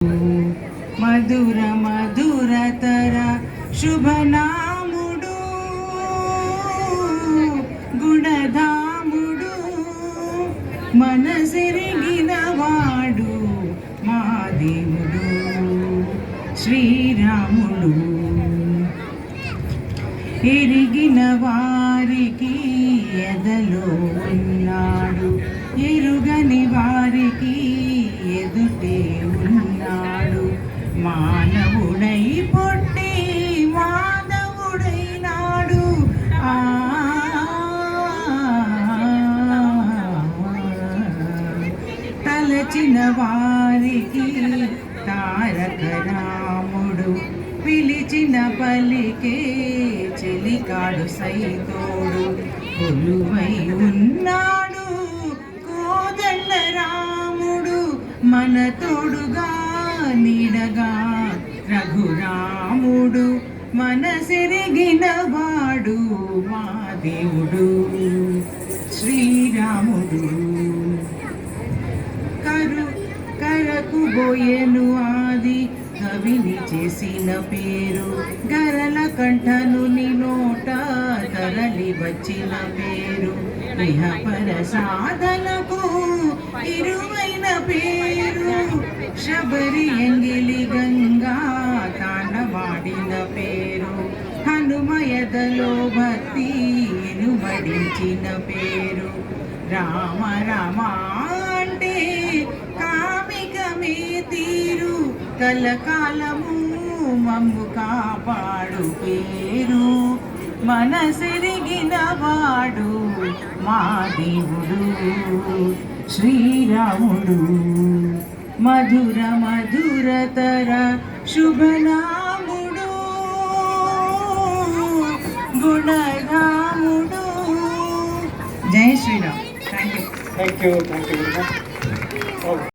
మధుర మధురతర శుభనాముడు గుణధాముడు మనసిరిగిన వాడు మా దేవుడు శ్రీరాముడు. ఎరిగిన వారికి ఎదలో ఉన్నాడు, ఎరుగని వారికి ఎదుటే ఉన్నాడు. మానవుడై పుట్టి మాధవుడైనాడు. తలచిన వారికి తారక రాముడు, పిలిచిన పలికే చెలికాడు సైతోడు. కొలువై ఉన్నాడు కోదండ రాముడు, మన తోడుగా నీడగా రఘురాముడు. మనసిరిగిన వాడు మా దేవుడు శ్రీరాముడు. కరకు బోయెను ఆది కవిని చేసిన పేరు, గరల కంఠను నోట తరలి వచ్చిన పేరు. ఇహపర సాధనకు ఇరువైన పేరు, శబరి ఎంగిలి గంగా తాండవాడిన పేరు. హనుమయదలో భక్తి ఇనుమడించిన పేరు. రామ రామ అంటే కామికమే తీరు, కలకాలము మమ్ము కాపాడు పేరు. మనసిరిగిన వాడు మా దేవుడు శ్రీరాముడు. మధుర మధురతర శుభనాముడు గుణరాముడు. జై శ్రీరామ్. Thank you.